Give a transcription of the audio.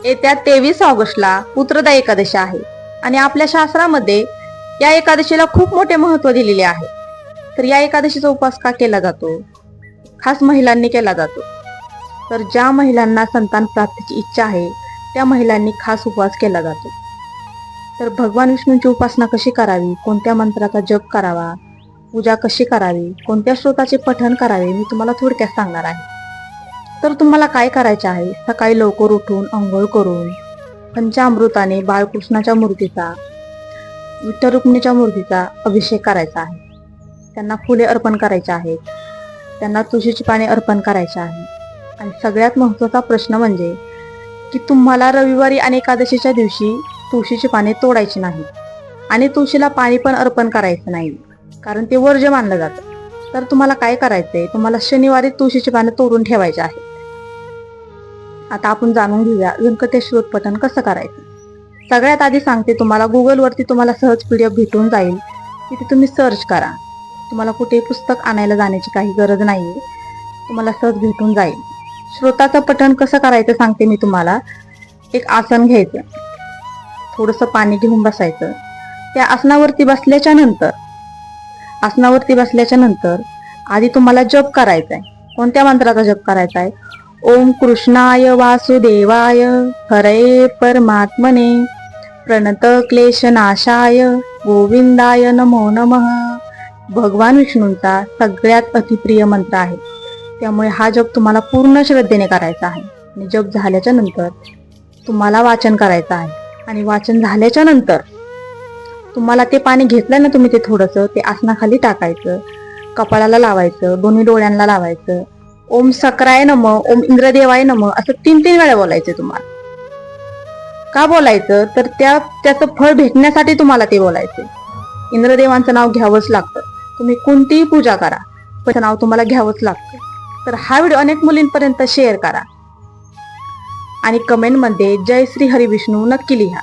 येत्या 23 ऑगस्टला पुत्रदा एकादशी आहे आणि आपल्या शास्त्रामध्ये या एकादशीला खूप मोठे महत्व दिलेले आहे. तर या एकादशीचा उपवास का केला जातो? खास महिलांनी केला जातो. तर ज्या महिलांना संतान प्राप्तीची इच्छा आहे त्या महिलांनी खास उपवास केला जातो. तर भगवान विष्णूंची उपासना कशी करावी, कोणत्या मंत्राचा जप करावा, पूजा कशी करावी, कोणत्या श्लोकाचे पठण करावे, मी तुम्हाला थोडक्यात सांगणार आहे. तर तुम्हाला काय करायचे आहे, सकाळी लवकर उठून अंघोळ करून पंचामृताने बाळकृष्णाच्या मूर्तीचा, विठ्ठल रुक्मिणीच्या मूर्तीचा अभिषेक करायचा आहे. त्यांना फुले अर्पण करायचे आहेत, त्यांना तुळशीची पाने अर्पण करायची आहे. आणि सगळ्यात महत्त्वाचा प्रश्न म्हणजे की तुम्हाला रविवारी आणि एकादशीच्या दिवशी तुळशीची पाने तोडायची नाही आणि तुळशीला पाणी पण अर्पण करायचं नाही, कारण ते वर्ज्य मानलं जातं. तर तुम्हाला काय करायचंय, तुम्हाला शनिवारी तुळशीची पाने तोडून ठेवायची आहे. आता आपण जाणून घेऊया व्यंकटेश पठण कसं करायचं. सगळ्यात आधी सांगते तुम्हाला, गुगलवरती तुम्हाला सहज PDF भेटून जाईल, तिथे तुम्ही सर्च करा. तुम्हाला कुठे पुस्तक आणायला जाण्याची काही गरज नाहीये, तुम्हाला सहज भेटून जाईल. श्लोकाचं पठण कसं करायचं सांगते मी तुम्हाला. एक आसन घ्यायचं, थोडंसं पाणी घेऊन बसायचं. त्या आसनावरती बसल्याच्या नंतर आधी तुम्हाला जप करायचा आहे. कोणत्या मंत्राचा जप करायचा आहे? ओम कृष्णाय वासुदेवाय हरे परमात्मने प्रणत क्लेशनाशाय गोविंदाय नमो नमः. भगवान विष्णूंचा सगळ्यात अतिप्रिय मंत्र आहे, त्यामुळे हा जप तुम्हाला पूर्ण श्रद्धेने करायचा आहे. आणि जप झाल्याच्या नंतर तुम्हाला वाचन करायचं आहे. आणि वाचन झाल्याच्या नंतर तुम्हाला ते पाणी घेतलं ना तुम्ही, ते थोडंसं ते आसनाखाली टाकायचं, कपाळाला लावायचं, दोन्ही डोळ्यांना लावायचं. ओम सक्राय नम, ओम इंद्रदेवाय नम असं 3-3 वेळा बोलायचं. तुम्हाला का बोलायचं, तर त्याचं फळ भेटण्यासाठी तुम्हाला ते बोलायचं. इंद्रदेवांचं नाव घ्यावंच लागतं. तुम्ही कोणतीही पूजा करा पण नाव तुम्हाला घ्यावंच लागतं. तर हा व्हिडिओ अनेक मुलींपर्यंत शेअर करा आणि कमेंटमध्ये जय श्री हरी विष्णू नक्की लिहा.